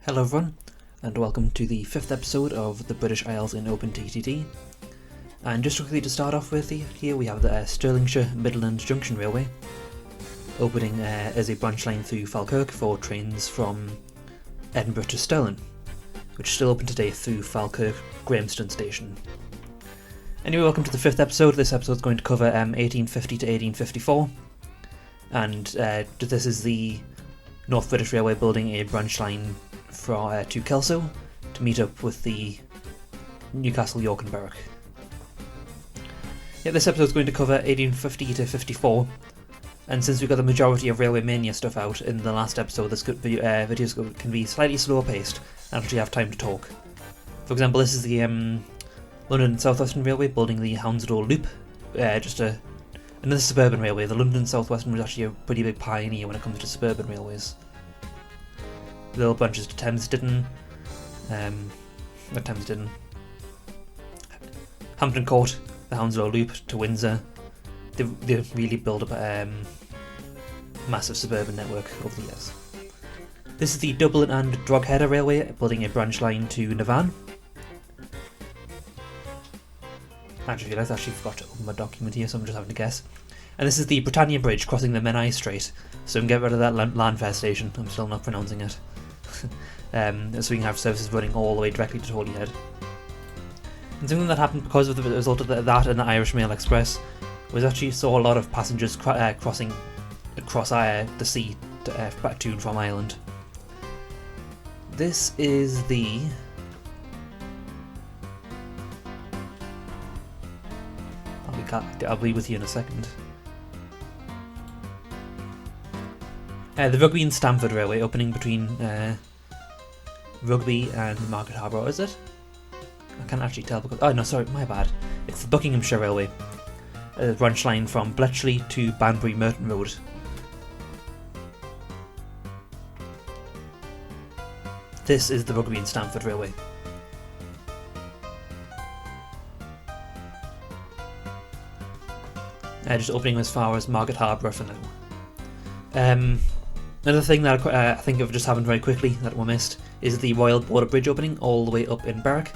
Hello everyone, and welcome to the 5th episode of the British Isles in OpenTTD. And just quickly to start off with, here we have the Stirlingshire Midland Junction Railway, opening as a branch line through Falkirk for trains from Edinburgh to Stirling, which is still open today through Falkirk Grahamston Station. Anyway, welcome to the 5th episode. This episode is going to cover 1850 to 1854, and this is the North British Railway building a branch line to Kelso to meet up with the Newcastle, York and Berwick. Yeah, this episode is going to cover 1850 to 54, and since we got the majority of Railway Mania stuff out in the last episode, this videos can be slightly slower paced and actually have time to talk. For example, this is the London South Western Railway building the Hounslow Loop, another suburban railway. The London South Western was actually a pretty big pioneer when it comes to suburban railways. Little branches to Hampton Court, the Hounslow Loop to Windsor. They really built up a massive suburban network over the years. This is the Dublin and Drogheda Railway, building a branch line to Navan. I actually realised I forgot to open my document here, so I'm just having to guess. And this is the Britannia Bridge crossing the Menai Strait, so we can get rid of that Landfair station. I'm still not pronouncing it. So we can have services running all the way directly to Holyhead. And something that happened because of the result of that and the Irish Mail Express was actually saw a lot of passengers crossing across the sea back to and from Ireland. This is the I'll be with you in a second. The Rugby and Stamford Railway, opening between Rugby and Market Harbour, is it? I can't actually tell because... Oh no, sorry, my bad. It's the Buckinghamshire Railway, a branch line from Bletchley to Banbury Merton Road. This is the Rugby and Stamford Railway. Just opening as far as Market Harbour for now. Another thing that I think of just happened very quickly that we missed is the Royal Border Bridge opening all the way up in Berwick,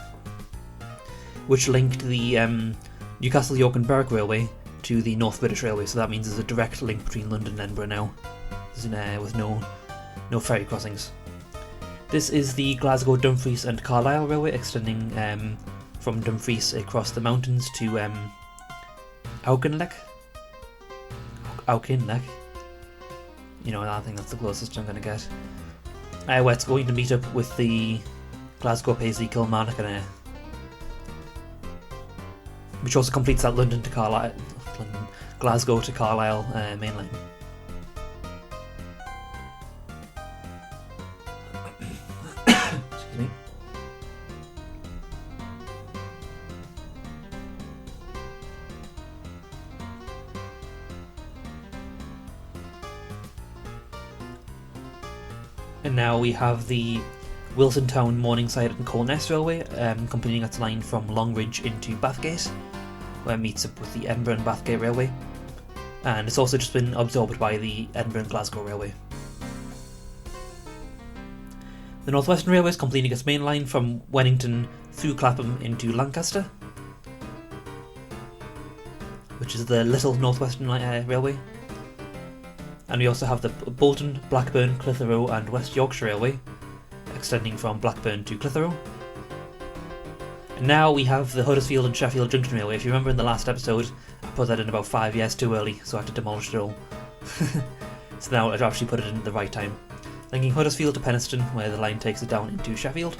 which linked the Newcastle, York and Berwick Railway to the North British Railway, so that means there's a direct link between London and Edinburgh now, with no ferry crossings. This is the Glasgow, Dumfries and Carlisle Railway, extending from Dumfries across the mountains to Auchinleck. I think that's the closest I'm going to get. Where it's going to meet up with the Glasgow, Paisley, Kilmarnock and which also completes that Glasgow to Carlisle main line. Excuse me. And now we have the Wilson Town, Morningside and Colness Railway, completing its line from Longridge into Bathgate, where it meets up with the Edinburgh and Bathgate Railway. And it's also just been absorbed by the Edinburgh and Glasgow Railway. The North Western Railway is completing its main line from Wennington through Clapham into Lancaster, which is the Little North Western Railway. And we also have the Bolton, Blackburn, Clitheroe and West Yorkshire Railway, extending from Blackburn to Clitheroe. And now we have the Huddersfield and Sheffield Junction Railway. If you remember in the last episode, I put that in about 5 years too early, so I had to demolish it all. So now I've actually put it in at the right time. Linking Huddersfield to Penistone, where the line takes it down into Sheffield.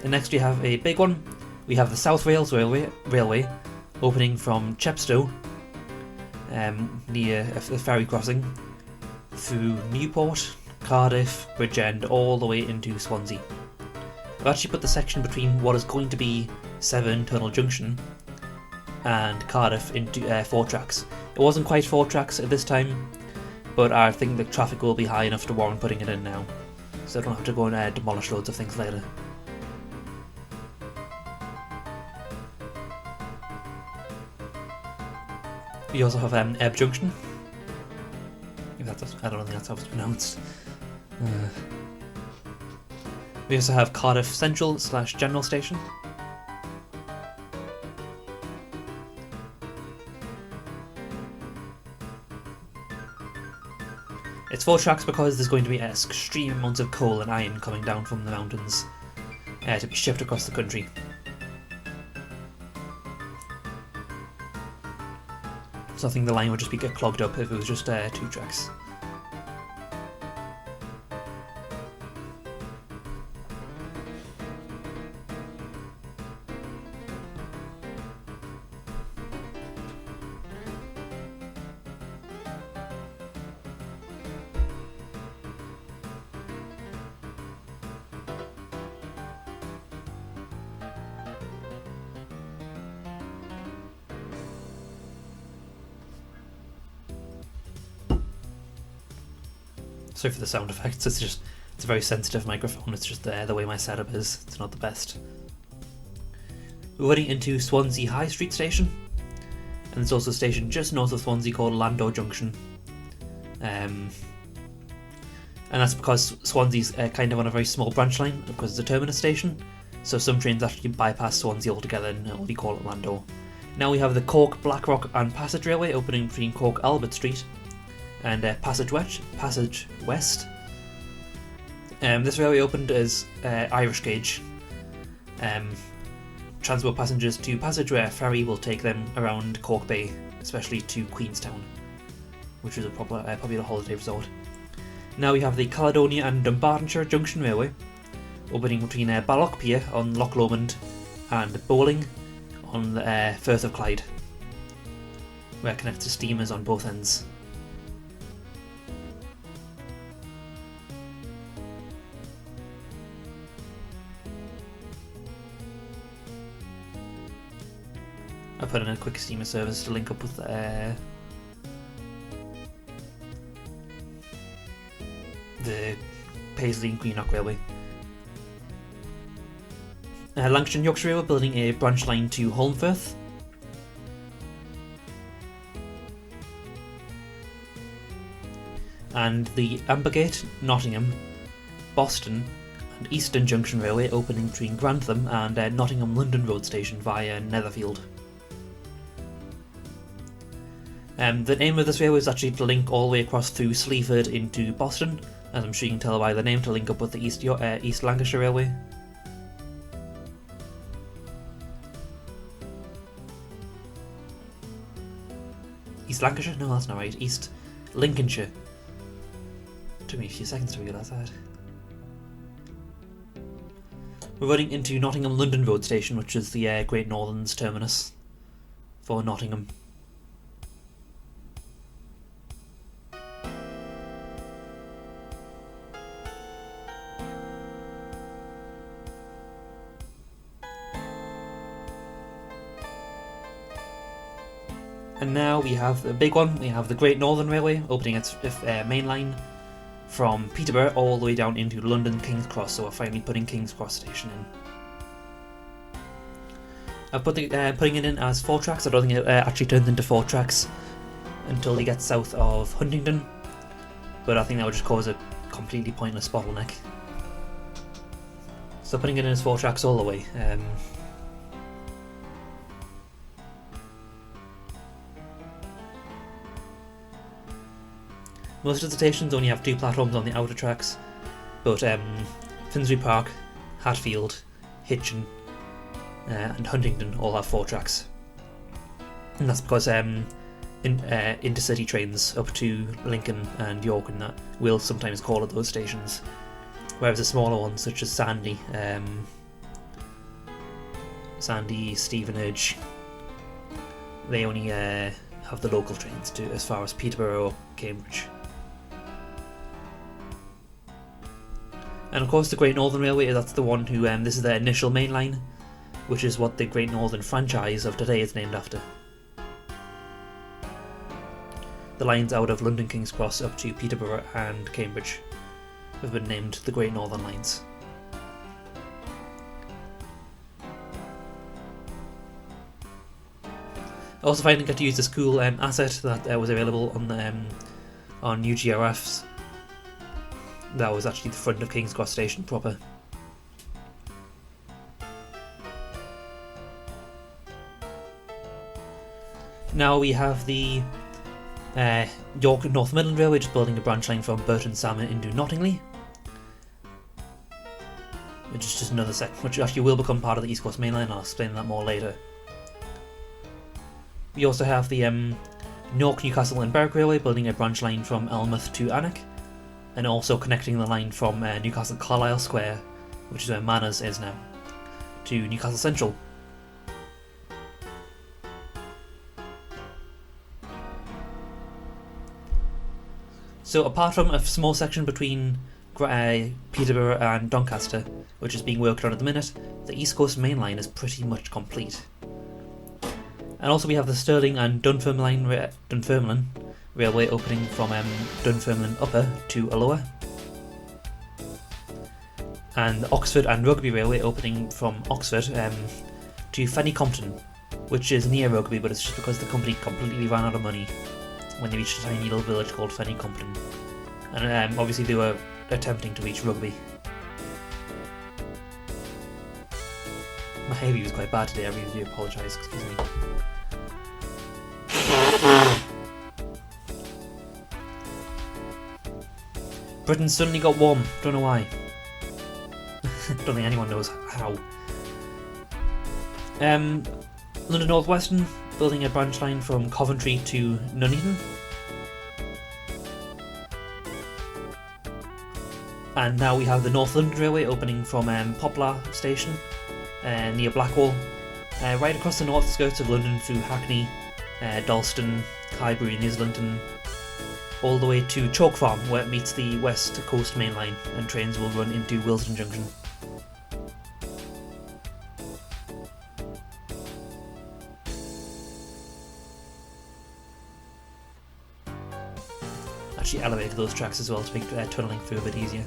And next we have a big one. We have the South Wales Railway opening from Chepstow, near the ferry crossing, through Newport, Cardiff, Bridgend, all the way into Swansea. I've actually put the section between what is going to be Severn Tunnel Junction and Cardiff into 4 tracks. It wasn't quite 4 tracks at this time, but I think the traffic will be high enough to warrant putting it in now, so I don't have to go and demolish loads of things later. We also have Ebb Junction, if I don't think that's how it's pronounced. We also have Cardiff Central / General Station. It's 4 tracks because there's going to be extreme amounts of coal and iron coming down from the mountains to be shipped across the country. So I think the line would just get clogged up if it was just 2 tracks. Sorry for the sound effects, it's a very sensitive microphone, it's just the way my setup is, it's not the best. We're running into Swansea High Street Station, and there's also a station just north of Swansea called Landau Junction. And that's because Swansea's kind of on a very small branch line, because it's a terminus station, so some trains actually bypass Swansea altogether and only call it Landau. Now we have the Cork, Blackrock and Passage Railway opening between Cork Albert Street and Passage West. This railway opened as Irish gauge. Transport passengers to Passage, where a ferry will take them around Cork Bay, especially to Queenstown, which is a popular holiday resort. Now we have the Caledonia and Dumbartonshire Junction Railway, opening between Balloch Pier on Loch Lomond and Bowling on the Firth of Clyde, where it connects to steamers on both ends. I put in a quick steamer service to link up with the Paisley and Greenock Railway. Lancashire and Yorkshire Railway building a branch line to Holmfirth. And the Ambergate, Nottingham, Boston and Eastern Junction Railway opening between Grantham and Nottingham London Road Station via Netherfield. The name of this railway is actually to link all the way across through Sleaford into Boston, as I'm sure you can tell by the name, to link up with the East Lancashire Railway. East Lancashire? No, that's not right. East Lincolnshire. Took me a few seconds to realise that. We're running into Nottingham London Road Station, which is the Great Northern's terminus for Nottingham. And now we have the big one, we have the Great Northern Railway opening its main line from Peterborough all the way down into London King's Cross, so we're finally putting King's Cross Station in. I'm putting it in as 4 tracks. I don't think it actually turns into 4 tracks until they get south of Huntingdon, but I think that would just cause a completely pointless bottleneck. So putting it in as 4 tracks all the way. Most of the stations only have 2 platforms on the outer tracks, but Finsbury Park, Hatfield, Hitchin and Huntingdon all have 4 tracks. And that's because intercity trains up to Lincoln and York and that will sometimes call at those stations, whereas the smaller ones such as Sandy, Stevenage, they only have the local trains to as far as Peterborough or Cambridge. And of course the Great Northern Railway, that's the one who, this is their initial main line, which is what the Great Northern franchise of today is named after. The lines out of London King's Cross up to Peterborough and Cambridge have been named the Great Northern Lines. I also finally got to use this cool asset that was available on the on UGRFs. That was actually the front of King's Cross Station proper. Now we have the York North Midland Railway just building a branch line from Burton Salmon into Nottingley, which is just another section which actually will become part of the East Coast Mainline. I'll explain that more later. We also have the Newark, Newcastle and Berwick Railway building a branch line from Elmouth to Alnwick, and also connecting the line from Newcastle Carlisle Square, which is where Manners is now, to Newcastle Central. So apart from a small section between Peterborough and Doncaster, which is being worked on at the minute, the East Coast Mainline is pretty much complete. And also we have the Stirling and Dunfermline Railway opening from Dunfermline Upper to Alloa, and the Oxford and Rugby Railway opening from Oxford to Fenny Compton, which is near Rugby, but it's just because the company completely ran out of money when they reached a tiny little village called Fenny Compton, and obviously they were attempting to reach Rugby. My heavy was quite bad today, I really do apologise, excuse me. Britain suddenly got warm, don't know why. Don't think anyone knows how. London North Western building a branch line from Coventry to Nuneaton. And now we have the North London Railway opening from Poplar Station near Blackwall, right across the north skirts of London through Hackney, Dalston, Highbury and Islington, all the way to Chalk Farm, where it meets the West Coast Mainline, and trains will run into Wilson Junction. Actually elevated those tracks as well to make tunnelling through a bit easier.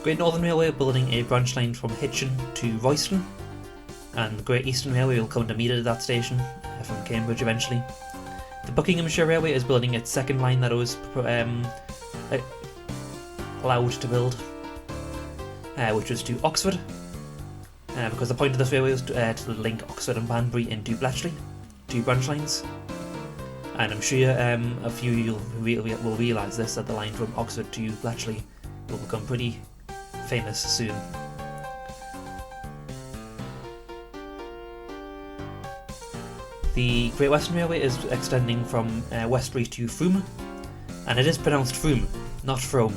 Great Northern Railway building a branch line from Hitchin to Royston, and the Great Eastern Railway will come to meet it at that station from Cambridge eventually. The Buckinghamshire Railway is building its second line that it was allowed to build, which was to Oxford, because the point of this railway was to link Oxford and Banbury into Bletchley, two branch lines. And I'm sure a few of you will realise this, that the line from Oxford to Bletchley will become pretty famous soon. The Great Western Railway is extending from Westbury to Frome, and it is pronounced Froome, not Frome.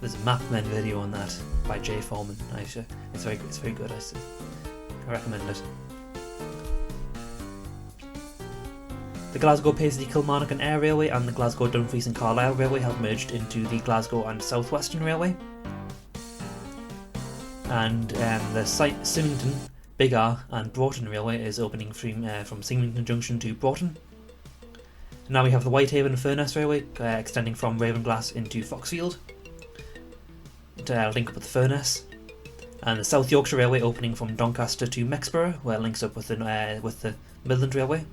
There's a Mapmen video on that by Jay Foreman. It's very good. I recommend it. The Glasgow Paisley Kilmarnock and Ayr Railway and the Glasgow Dumfries and Carlisle Railway have merged into the Glasgow and South Western Railway. And the Symington, Big R and Broughton Railway is opening from Symington Junction to Broughton. And now we have the Whitehaven and Furness Railway extending from Ravenglass into Foxfield to link up with Furness. And the South Yorkshire Railway opening from Doncaster to Mexborough, where it links up with the Midland Railway.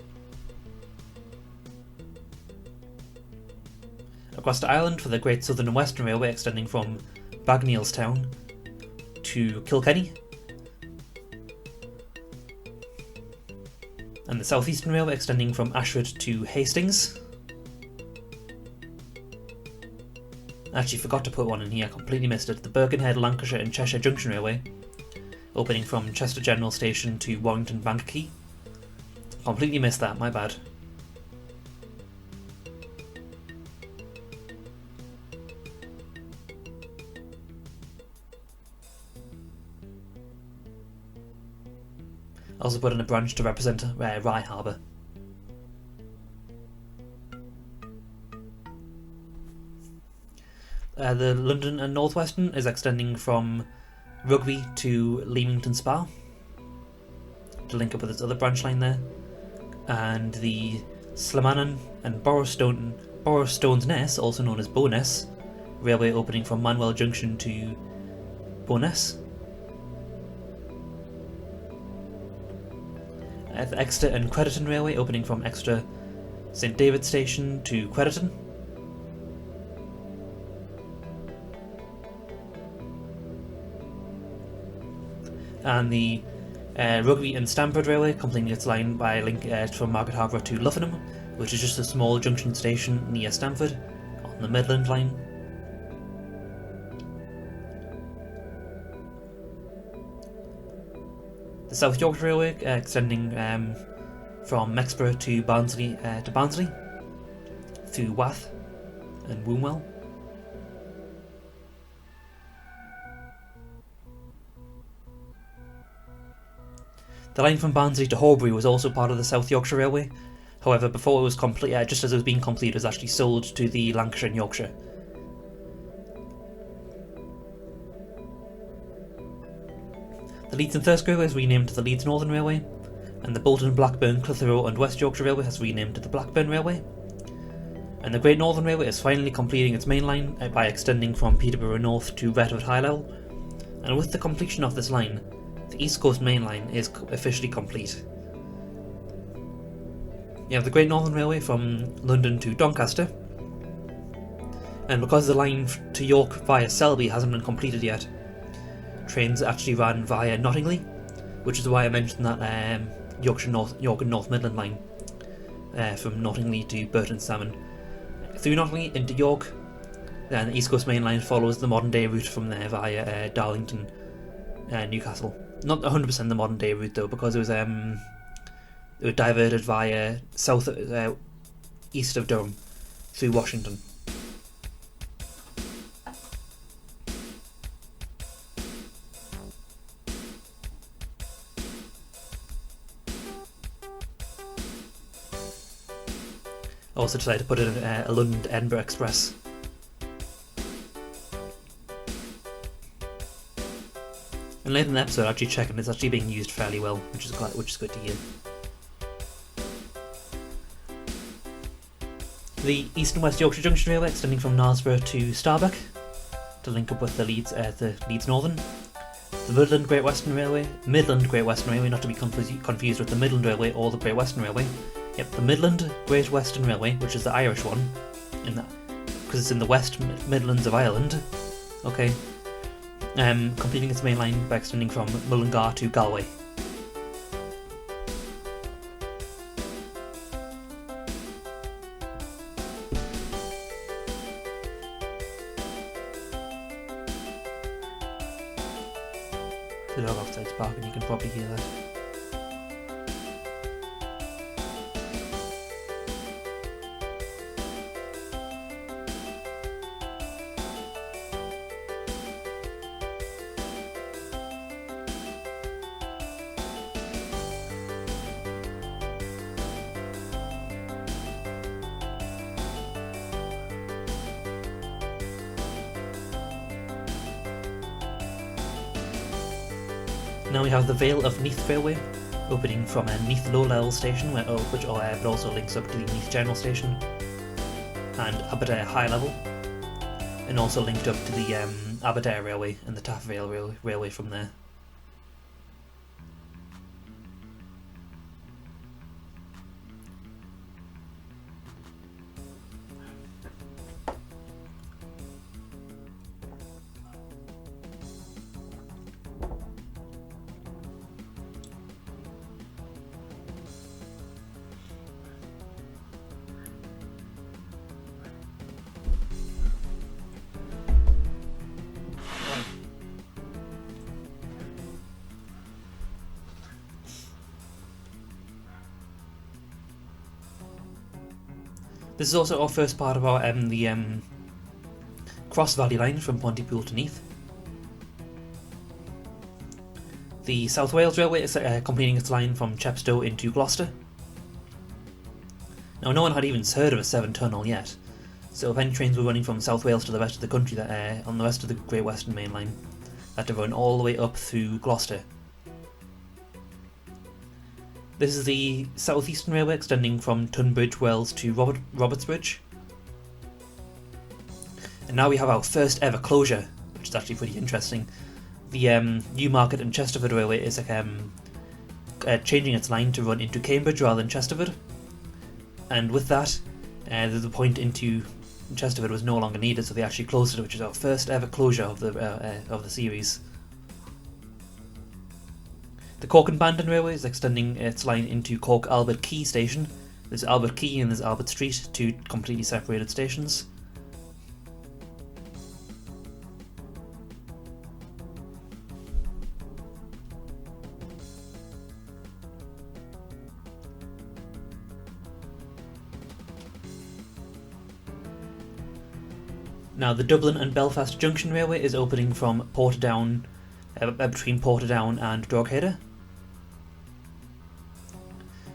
Across to Ireland for the Great Southern and Western Railway extending from Bagnallstown to Kilkenny, and the South Eastern Railway extending from Ashford to Hastings. I actually forgot to put one in here, I completely missed it. The Birkenhead, Lancashire and Cheshire Junction Railway opening from Chester General Station to Warrington Bank Quay. Completely missed that, my bad. Also put in a branch to represent Rye Harbour. The London and North Western is extending from Rugby to Leamington Spa to link up with its other branch line there. And the Slamanan and Borrostones Ness, also known as Bowness, railway opening from Manwell Junction to Bowness. the Exeter and Crediton Railway, opening from Exeter St David's Station to Crediton. And the Rugby and Stamford Railway, completing its line by link from Market Harbour to Luffenham, which is just a small junction station near Stamford on the Midland Line. The South Yorkshire Railway, extending from Mexborough to Barnsley, through Wath and Wombwell. The line from Barnsley to Horbury was also part of the South Yorkshire Railway. However, before it was complete, just as it was being completed, it was actually sold to the Lancashire and Yorkshire. The Leeds and Thirsk Railway is renamed to the Leeds Northern Railway, and the Bolton, Blackburn, Clitheroe and West Yorkshire Railway has renamed to the Blackburn Railway. And the Great Northern Railway is finally completing its main line by extending from Peterborough North to Retford High Level. And with the completion of this line, the East Coast Mainline is officially complete. You have the Great Northern Railway from London to Doncaster, and because the line to York via Selby hasn't been completed yet, trains actually ran via Nottingley, which is why I mentioned that York and North Midland line from Nottingley to Burton Salmon. Through Nottingley into York, then the East Coast Main Line follows the modern day route from there via Darlington, Newcastle. Not 100% the modern day route though, because it was diverted via east of Durham through Washington. I also decided to put in a London to Edinburgh Express. And later in the episode, actually checking it's actually being used fairly well, which is good to hear. The East and West Yorkshire Junction Railway, extending from Knaresborough to Starbuck to link up with the Leeds Northern. The Midland Great Western Railway, not to be confused with the Midland Railway or the Great Western Railway. Yep, the Midland Great Western Railway, which is the Irish one, because it's in the West Midlands of Ireland. Okay. Completing its main line by extending from Mullingar to Galway. The dog outside's barking, you can probably hear that. Now we have the Vale of Neath Railway, opening from Neath Low Level Station, but also links up to the Neath General Station, and Aberdare High Level, and also linked up to the Aberdare Railway and the Taff Vale Railway from there. This is also our first part of our Cross Valley line from Pontypool to Neath. The South Wales Railway is completing its line from Chepstow into Gloucester. Now, no one had even heard of a Severn Tunnel yet, so if any trains were running from South Wales to the rest of the country on the rest of the Great Western Main Line, they had to run all the way up through Gloucester. This is the South Eastern Railway, extending from Tunbridge Wells to Robertsbridge. And now we have our first ever closure, which is actually pretty interesting. The Newmarket and Chesterford Railway is changing its line to run into Cambridge rather than Chesterford, and with that, the point into Chesterford was no longer needed, so they actually closed it, which is our first ever closure of the series. The Cork and Bandon Railway is extending its line into Cork Albert Quay station. There's Albert Quay and there's Albert Street, two completely separated stations. Now, the Dublin and Belfast Junction Railway is opening from Portadown, between Portadown and Drogheda.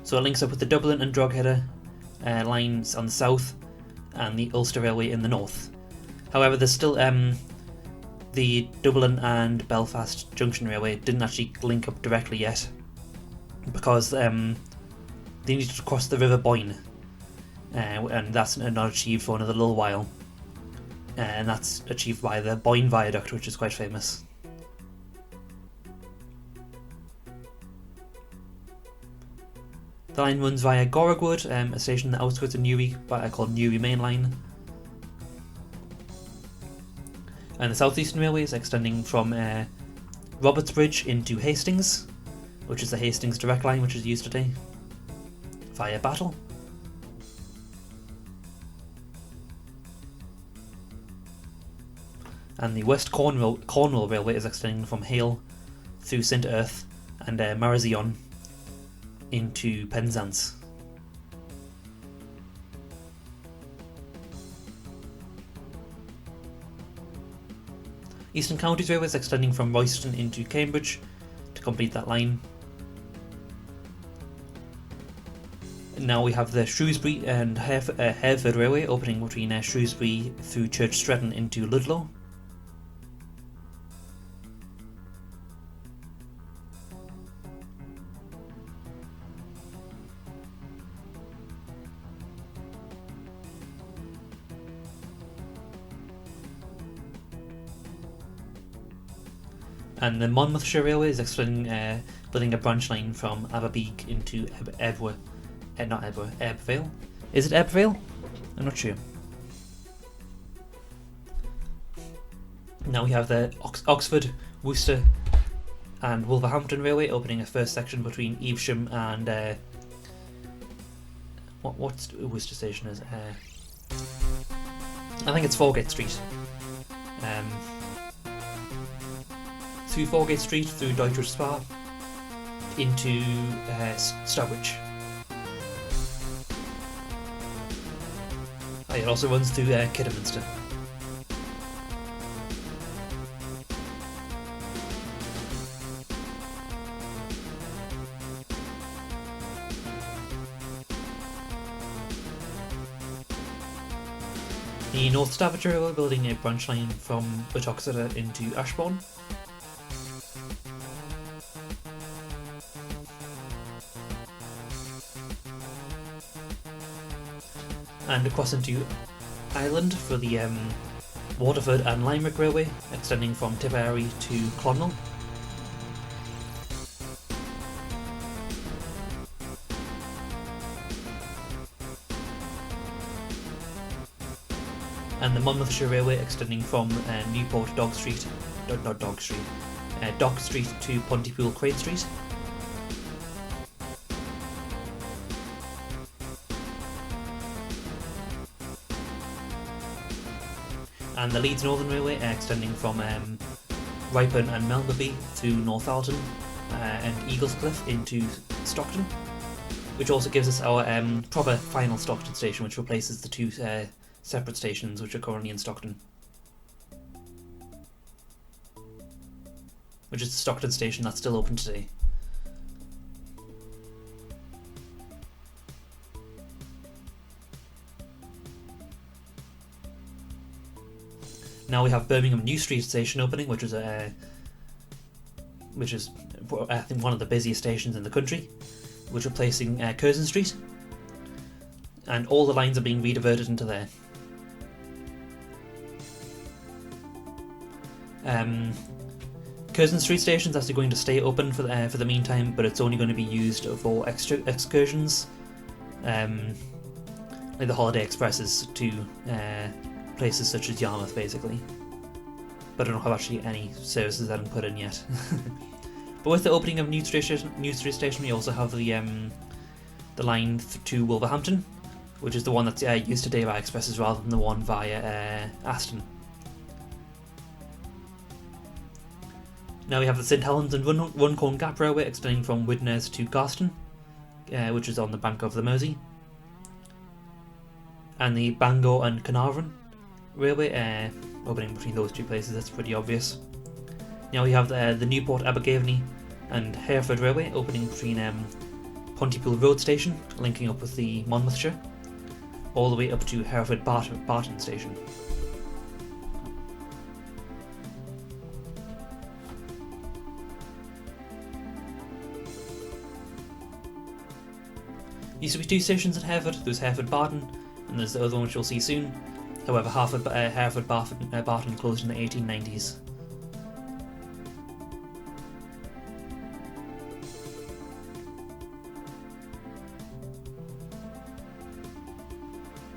So it links up with the Dublin and Drogheda lines on the south and the Ulster Railway in the north. However, there's still the Dublin and Belfast Junction Railway didn't actually link up directly yet, because they needed to cross the River Boyne, and that's not achieved for another little while. And that's achieved by the Boyne Viaduct, which is quite famous. The line runs via Gorragwood, a station in the outskirts of Newry, called Newry Mainline. And the South Eastern Railway is extending from Robertsbridge into Hastings, which is the Hastings Direct Line, which is used today, via Battle. And the West Cornwall Railway is extending from Hale through St Earth and Marazion into Penzance. Eastern Counties Railway is extending from Royston into Cambridge to complete that line. Now we have the Shrewsbury and Hereford Railway opening between Shrewsbury through Church Stretton into Ludlow. And the Monmouthshire Railway is building a branch line from Aberbeek into Ebbvale. Is it Ebbvale? I'm not sure. Now we have the Oxford, Worcester and Wolverhampton Railway opening a first section between Evesham and what's Worcester station is? I think it's Foregate Street. Through Foregate Street, through Deutsche Spa, into Stowbridge. It also runs through Kidderminster. The North Staffordshire Railway building a branch line from Uttoxeter into Ashbourne. And across into Ireland for the Waterford and Limerick Railway, extending from Tipperary to Clonmel. And the Monmouthshire Railway extending from Newport Dock Street to Pontypool Crane Street. And the Leeds Northern Railway extending from Ripon and Melbourne through Northallerton and Eaglescliffe into Stockton, which also gives us our proper final Stockton station, which replaces the two separate stations which are currently in Stockton, which is the Stockton station that's still open today. Now we have Birmingham New Street Station opening, which is I think one of the busiest stations in the country, which are replacing Curzon Street, and all the lines are being rediverted into there. Curzon Street Station is actually going to stay open for the meantime, but it's only going to be used for excursions, like the holiday expresses to places such as Yarmouth, basically. But I don't have actually any services that I'm put in yet. But with the opening of New Street Station, we also have the line to Wolverhampton, which is the one that's used today by expresses rather than the one via Aston. Now we have the St Helens and Runcorn Gap Railway extending from Widnes to Garston, which is on the bank of the Mersey. And the Bangor and Carnarvon Railway opening between those two places, that's pretty obvious. Now we have the Newport, Abergavenny and Hereford Railway opening between Pontypool Road Station, linking up with the Monmouthshire, all the way up to Hereford Barton Station. Used to be 2 stations at Hereford. There's Hereford Barton, and there's the other one which you'll see soon. However, Hereford Barton closed in the 1890s.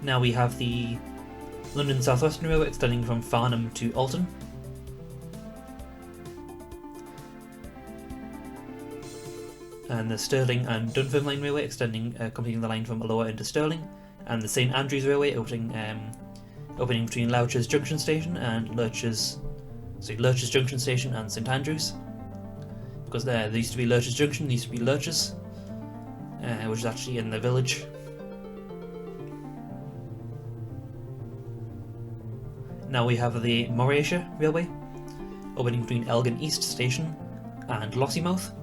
Now we have the London South Western Railway extending from Farnham to Alton. And the Stirling and Dunfermline Railway extending, completing the line from Alloa into Stirling, and the St Andrews Railway opening between Louch's Junction Station and Lurch's Junction Station and St Andrews, because there used to be Lurch's Junction, there used to be Lurch's, which is actually in the village. Now we have the Morayshire Railway opening between Elgin East Station and Lossiemouth.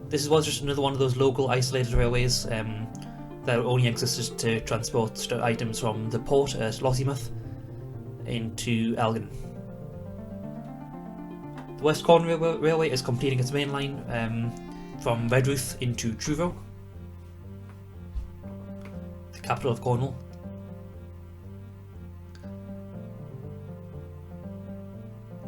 This was just another one of those local isolated railways that only existed to transport items from the port at Lossiemouth into Elgin. The West Cornwall Railway is completing its main line from Redruth into Truro, the capital of Cornwall.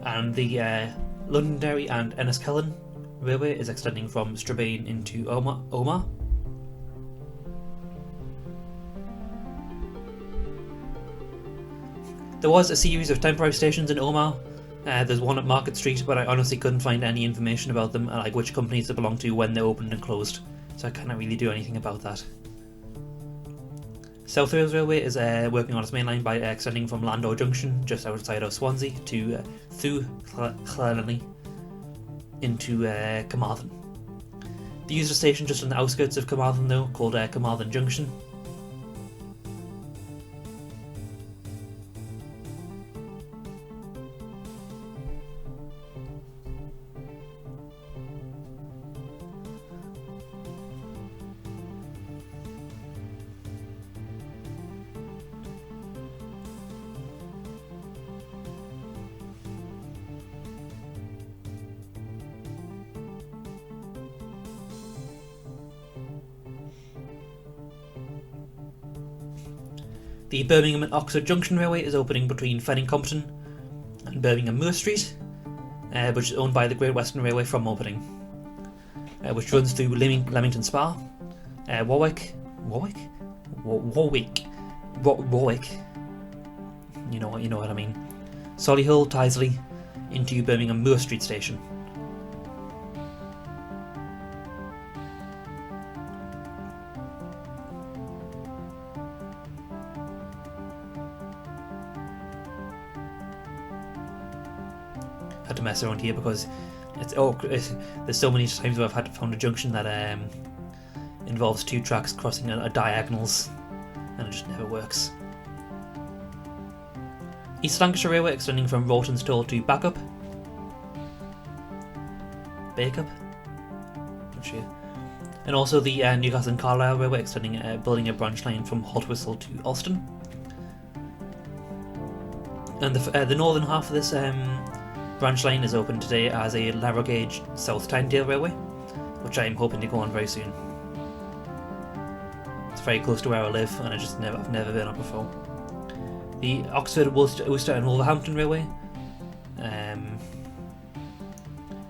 And the Londonderry and Enniskillen Railway is extending from Strabane into Omagh. There was a series of temporary stations in Omagh. There's one at Market Street, but I honestly couldn't find any information about them, like which companies they belong to, when they opened and closed, so I can't really do anything about that. South Wales Railway is working on its main line by extending from Landor Junction, just outside of Swansea, to Thu Llanelli into Carmarthen. They used a station just on the outskirts of Carmarthen though, called Carmarthen Junction. The Birmingham and Oxford Junction Railway is opening between Fenning Compton and Birmingham Moor Street, which is owned by the Great Western Railway from opening, which runs through Leamington Spa, Warwick, you know what I mean, Solihull, Tyseley, into Birmingham Moor Street Station. Had to mess around here because there's so many times where I've had to find a junction that involves 2 tracks crossing at diagonals, and it just never works. East Lancashire Railway extending from Rawtenstall to Backup, not sure. And also the Newcastle and Carlisle Railway extending, building a branch line from Haltwhistle to Alston. And the northern half of this branch line is open today as a narrow gauge South Tynedale Railway, which I'm hoping to go on very soon. It's very close to where I live, and I've never been on before. The Oxford, Worcester and Wolverhampton Railway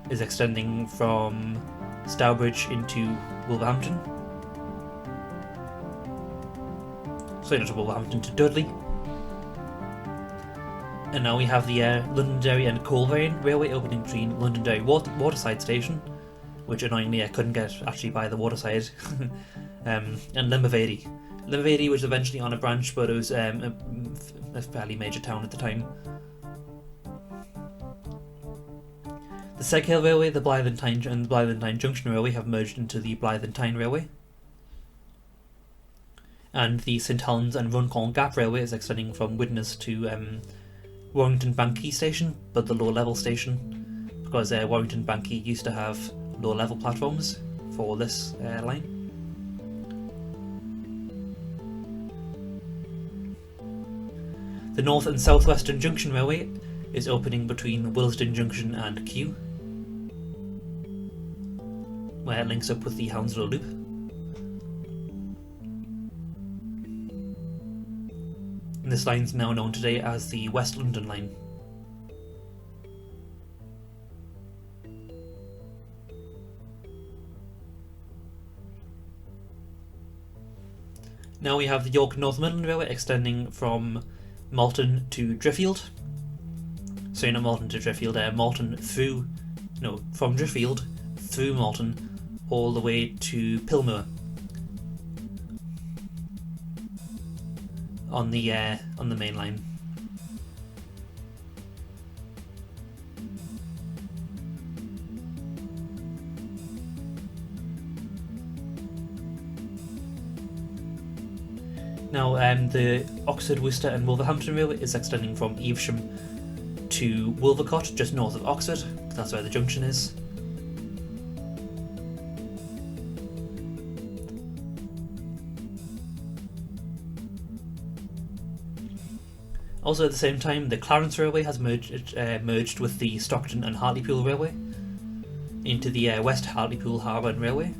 is extending from Stourbridge into Wolverhampton. Sorry, not to Wolverhampton, to Dudley. And now we have the Londonderry and Coleraine Railway opening between Londonderry Waterside Station, which annoyingly I couldn't get actually by the waterside, and Limavady. Limavady was eventually on a branch, but it was a fairly major town at the time. The Seghill Railway, the Blythe and the Blythe and Tyne Junction Railway have merged into the Blythe and Tyne Railway. And the St Helens and Runcorn Gap Railway is extending from Widnes to Warrington Banquay Station, but the low-level station, because Warrington Banquay used to have low-level platforms for this line. The North and South Western Junction Railway is opening between Willesden Junction and Kew, where it links up with the Hounslow Loop. And this line is now known today as the West London Line. Now we have the York North Midland Railway extending from Malton to Driffield. Sorry, not Malton to Driffield, from Driffield through Malton all the way to Pilmoor on the main line. Now, the Oxford, Worcester and Wolverhampton Railway is extending from Evesham to Wolvercott, just north of Oxford. That's where the junction is. Also at the same time, the Clarence Railway has merged with the Stockton and Hartlepool Railway into the West Hartlepool Harbour and Railway.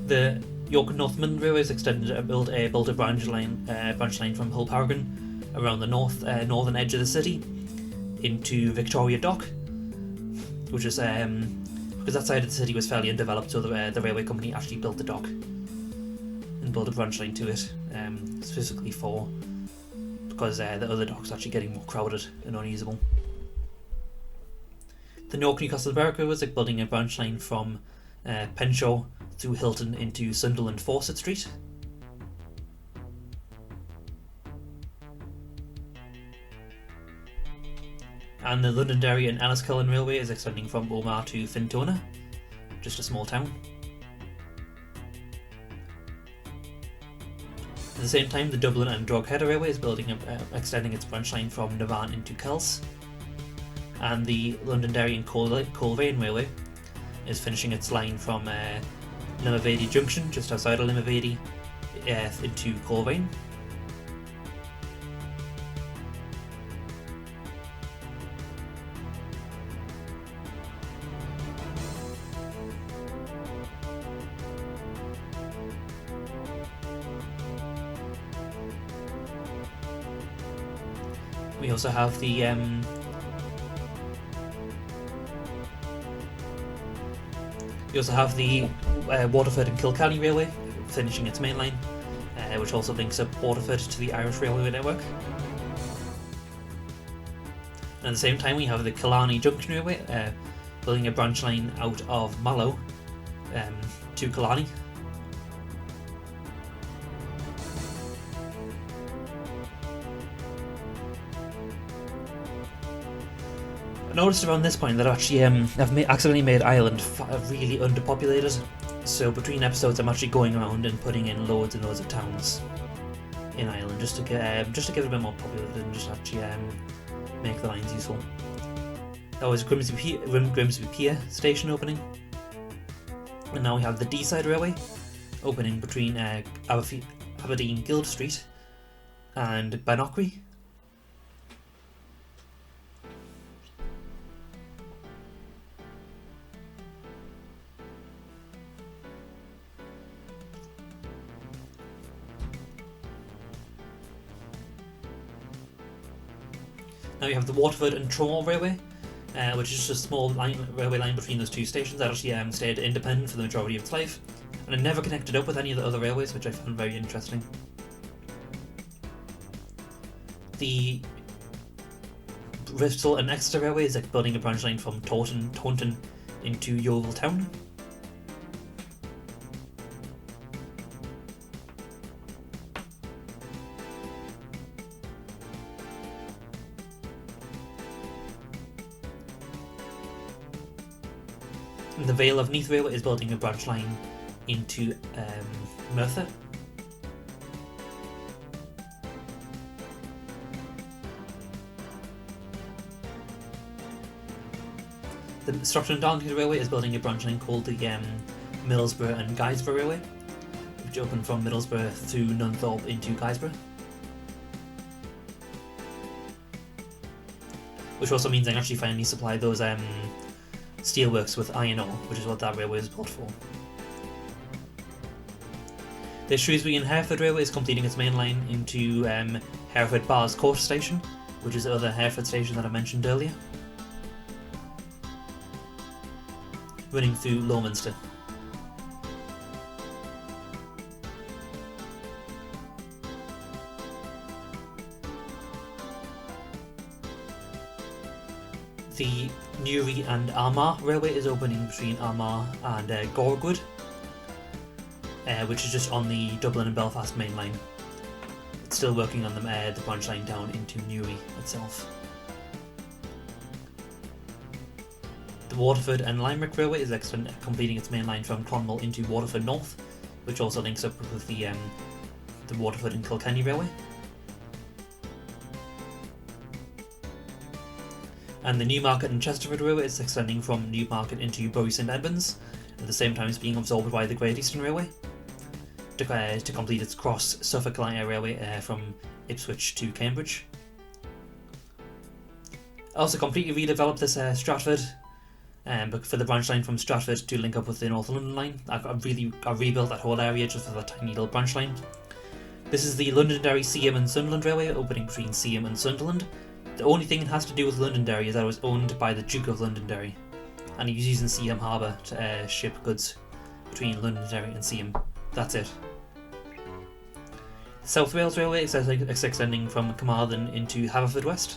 The York North Midland Railway is extended to build a branch line from Hull Paragon around the northern edge of the city into Victoria Dock, which is because that side of the city was fairly undeveloped, so the railway company actually built the dock and built a branch line to it, specifically because the other dock's actually getting more crowded and unusable. The Newark Newcastle Berwick Railway is building a branch line from Penshaw through Hilton into Sunderland Fawcett Street. And the Londonderry and Enniskillen Railway is extending from Omagh to Fintona, just a small town. At the same time, the Dublin and Drogheda Railway is extending its branch line from Navan into Kells. And the Londonderry and Coleraine Railway is finishing its line from Limavady Junction, just outside of Limavady, into Coleraine. We also have the Waterford and Kilkenny Railway finishing its main line, which also links up Waterford to the Irish Railway network. And at the same time, we have the Killarney Junction Railway building a branch line out of Mallow to Killarney. I noticed around this point that actually I've accidentally made Ireland really underpopulated, so between episodes I'm actually going around and putting in loads and loads of towns in Ireland just to get it a bit more populated and just actually make the lines useful. That was Grimsby Pier station opening, and now we have the D-side railway opening between Aberdeen Guild Street and Banockery. Now you have the Waterford and Truro Railway, which is just a small railway line between those two stations that actually stayed independent for the majority of its life, and it never connected up with any of the other railways, which I found very interesting. The Bristol and Exeter Railway is like building a branch line from Taunton into Yeovil Town. And the Vale of Neath Railway is building a branch line into Merthyr. The Stockton and Darlington Railway is building a branch line called the Middlesbrough and Guisborough Railway, which opened from Middlesbrough through Nunthorpe into Guisborough. Which also means I can actually finally supply those steelworks with iron ore, which is what that railway is built for. The Shrewsbury and Hereford Railway is completing its main line into Hereford Bars Court Station, which is the other Hereford station that I mentioned earlier, running through Lowminster. The Newry and Armagh Railway is opening between Armagh and Gorgwood, which is just on the Dublin and Belfast main line. It's still working on the branch line down into Newry itself. The Waterford and Limerick Railway is completing its main line from Clonmel into Waterford North, which also links up with the Waterford and Kilkenny Railway. And the Newmarket and Chesterford Railway is extending from Newmarket into Bury St Edmunds, at the same time as being absorbed by the Great Eastern Railway, to complete its cross Suffolk Line Railway from Ipswich to Cambridge. I also completely redeveloped this Stratford, but for the branch line from Stratford to link up with the North London line. I rebuilt that whole area just for that tiny little branch line. This is the Londonderry, Seaham and Sunderland Railway, opening between Seaham and Sunderland. The only thing it has to do with Londonderry is that it was owned by the Duke of Londonderry, and he was using Seaham Harbour to ship goods between Londonderry and Seaham. That's it. The South Wales Railway is extending from Carmarthen into Haverfordwest.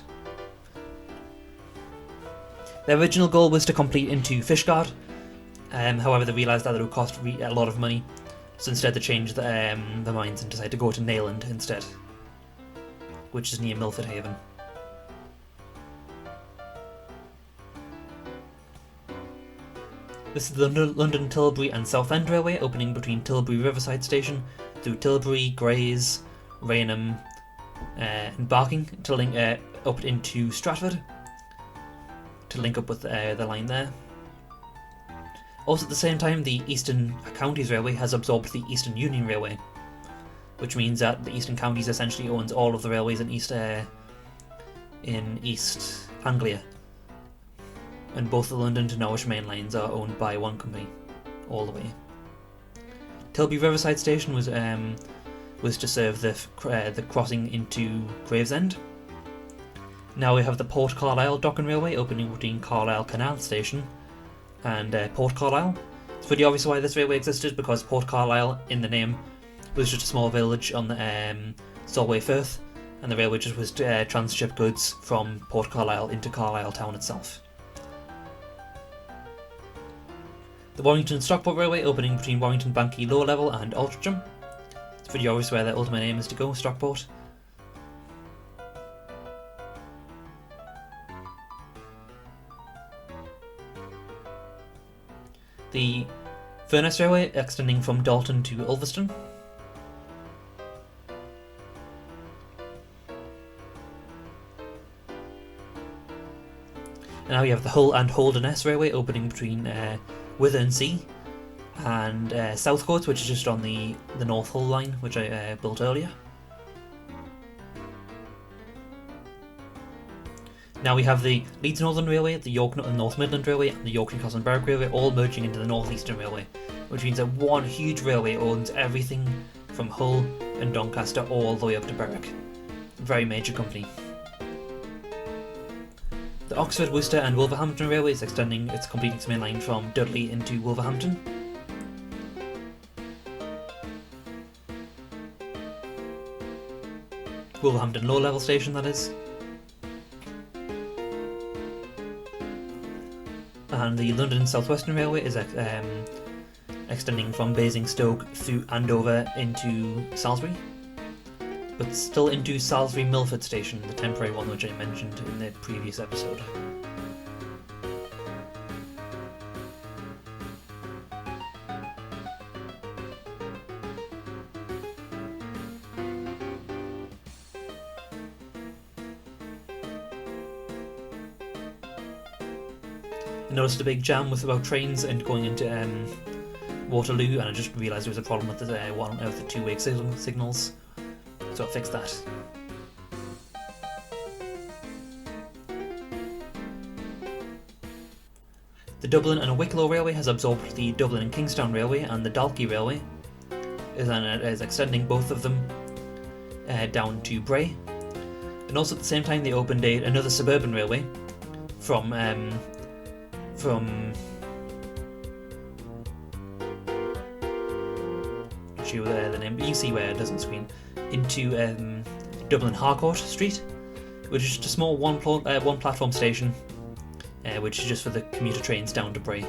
Their original goal was to complete into Fishguard, however they realised that it would cost a lot of money, so instead they changed their minds and decided to go to Neyland instead, which is near Milford Haven. This is the London, Tilbury and Southend Railway, opening between Tilbury Riverside Station through Tilbury, Grays, Rainham and Barking to link up into Stratford, to link up with the line there. Also at the same time, the Eastern Counties Railway has absorbed the Eastern Union Railway, which means that the Eastern Counties essentially owns all of the railways in East Anglia. And both the London to Norwich main lines are owned by one company, all the way. Tilbury Riverside Station was to serve the crossing into Gravesend. Now we have the Port Carlisle Dock and Railway opening between Carlisle Canal Station and Port Carlisle. It's pretty obvious why this railway existed, because Port Carlisle, in the name, was just a small village on the Solway Firth, and the railway just was to transship goods from Port Carlisle into Carlisle town itself. The Warrington Stockport Railway opening between Warrington Banky Lower Level and Altrincham. It's pretty obvious where their ultimate aim is to go, Stockport. The Furness Railway extending from Dalton to Ulverston. And now you have the Hull and Holderness Railway opening between Withensea and Southcourt, which is just on the North Hull line, which I built earlier. Now we have the Leeds Northern Railway, the York and North Midland Railway, and the York Newcastle and Berwick Railway, all merging into the North Eastern Railway, which means that one huge railway owns everything from Hull and Doncaster all the way up to Berwick. Very major company. The Oxford, Worcester and Wolverhampton Railway is extending its completing its main line from Dudley into Wolverhampton. Wolverhampton low level station, that is. And the London South Western Railway is extending from Basingstoke through Andover into Salisbury, but still into Salisbury Milford Station, the temporary one which I mentioned in the previous episode. I noticed a big jam with about trains and going into Waterloo, and I just realised there was a problem with the one of the two-way signals, so I fixed that. The Dublin and Wicklow Railway has absorbed the Dublin and Kingstown Railway, and the Dalkey Railway is extending both of them down to Bray. And also at the same time they opened another suburban railway from the name, you can see where it doesn't screen, into Dublin Harcourt Street, which is just a small one platform station, which is just for the commuter trains down to Bray.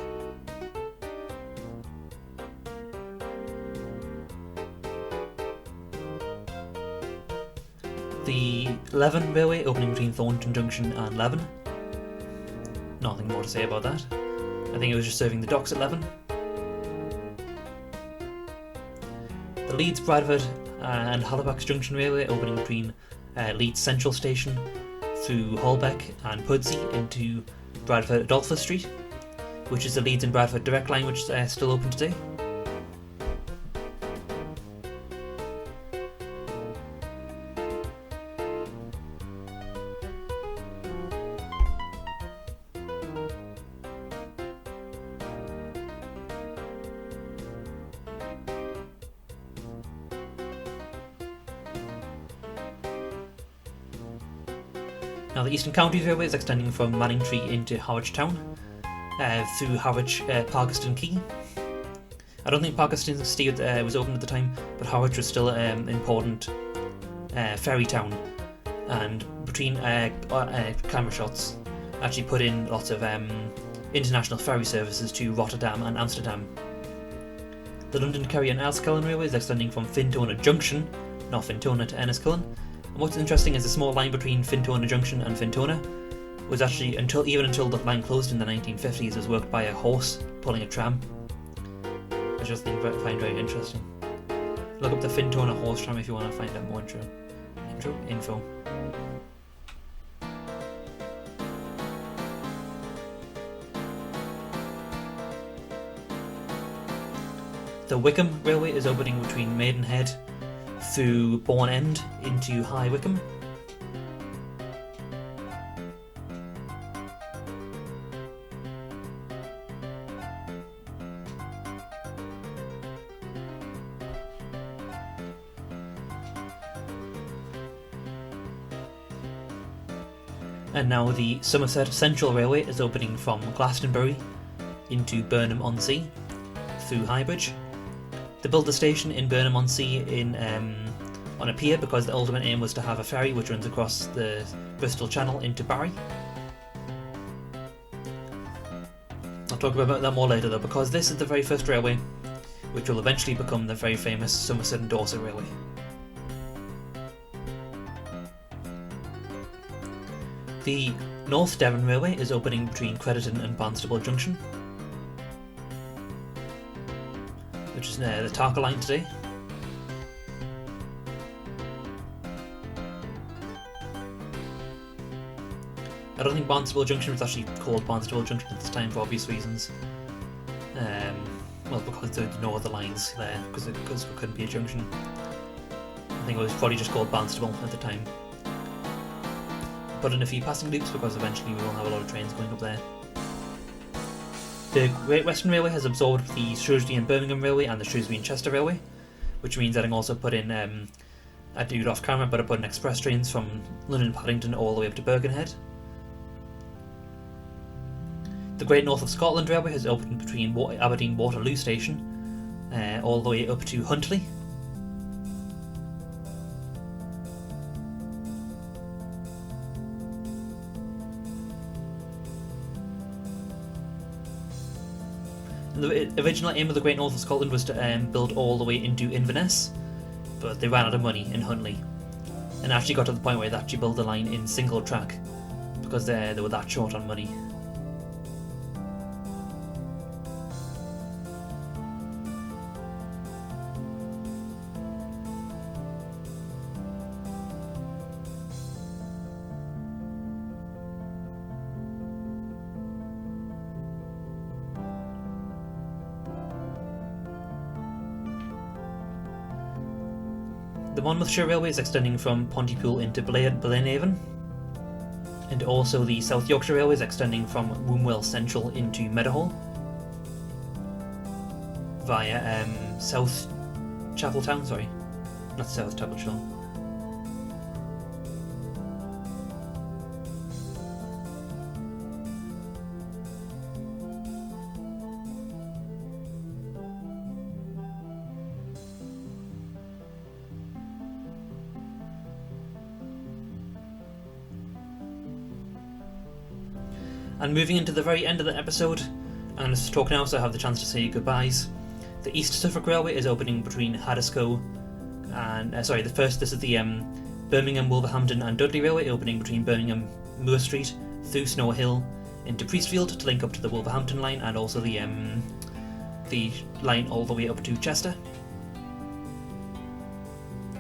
The Leven Railway opening between Thornton Junction and Leven. Nothing more to say about that. I think it was just serving the docks at Leven. The Leeds, Bradford and Halifax Junction Railway opening between Leeds Central Station through Holbeck and Pudsey into Bradford Adolphus Street, which is the Leeds and Bradford direct line, which is still open today. Now the Eastern Counties Railway is extending from Manningtree into Harwich Town through Harwich Parkeston Quay. I don't think Parkeston Quay was open at the time, but Harwich was still an important ferry town, and between camera shots actually put in lots of international ferry services to Rotterdam and Amsterdam. The London, Kerry and Enniskillen Railway is extending from Fintona Junction, not Fintona, to Enniskillen. And what's interesting is the small line between Fintona Junction and Fintona was actually, even until the line closed in the 1950s, was worked by a horse pulling a tram. I just find very interesting. Look up the Fintona horse tram if you want to find out more info. The Wickham Railway is opening between Maidenhead through Bourne End into High Wycombe. And now the Somerset Central Railway is opening from Glastonbury into Burnham-on-Sea through Highbridge. They built the station in Burnham-on-Sea on a pier because the ultimate aim was to have a ferry which runs across the Bristol Channel into Barry. I'll talk about that more later though, because this is the very first railway which will eventually become the very famous Somerset and Dorset Railway. The North Devon Railway is opening between Crediton and Barnstaple Junction, which is near the Tarka line today. I don't think Barnstaple Junction was actually called Barnstaple Junction at this time for obvious reasons. Well, because there were no other lines there, because it couldn't be a junction. I think it was probably just called Barnstaple at the time. Put in a few passing loops because eventually we will have a lot of trains going up there. The Great Western Railway has absorbed the Shrewsbury and Birmingham Railway and the Shrewsbury and Chester Railway, which means that I can also put in, I do it off camera, but I put in express trains from London Paddington all the way up to Birkenhead. The Great North of Scotland Railway has opened between Aberdeen Waterloo Station all the way up to Huntly. The original aim of the Great North of Scotland was to build all the way into Inverness, but they ran out of money in Huntly, and actually got to the point where they actually built the line in single track because they were that short on money. The Monmouthshire Railway is extending from Pontypool into Blaenhaven, and also the South Yorkshire Railway is extending from Wombwell Central into Meadowhall via South Chapeltown, sorry, not South Chapeltown. And moving into the very end of the episode, I'm going to talk now so I have the chance to say goodbyes. The East Suffolk Railway is opening between Haddiscoe and... this is the Birmingham, Wolverhampton and Dudley Railway, opening between Birmingham Moor Street through Snow Hill into Priestfield to link up to the Wolverhampton line, and also the line all the way up to Chester.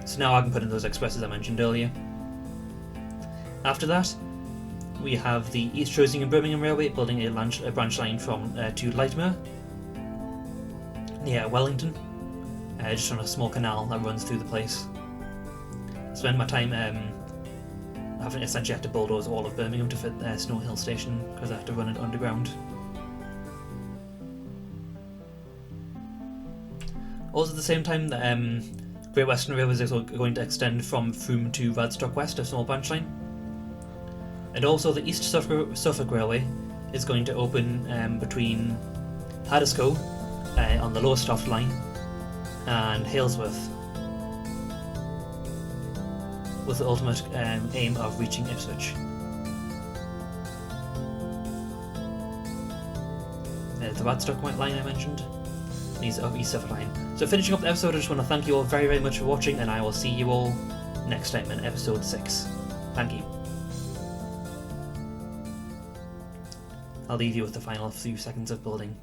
So now I can put in those expresses I mentioned earlier. After that, we have the East Trossing and Birmingham Railway building a branch line from to Lightmoor near Wellington, just on a small canal that runs through the place. Spent my time having essentially had to bulldoze all of Birmingham to fit Snow Hill Station because I had to run it underground. Also at the same time, the Great Western Railway is going to extend from Frome to Radstock West, a small branch line. And also the East Suffolk Railway is going to open between Haddiscoe on the Lowestoft line and Halesworth, with the ultimate aim of reaching Ipswich. The Radstock line I mentioned, and East Suffolk line. So finishing up the episode, I just want to thank you all very, very much for watching, and I will see you all next time in episode 6. Thank you. I'll leave you with the final few seconds of building.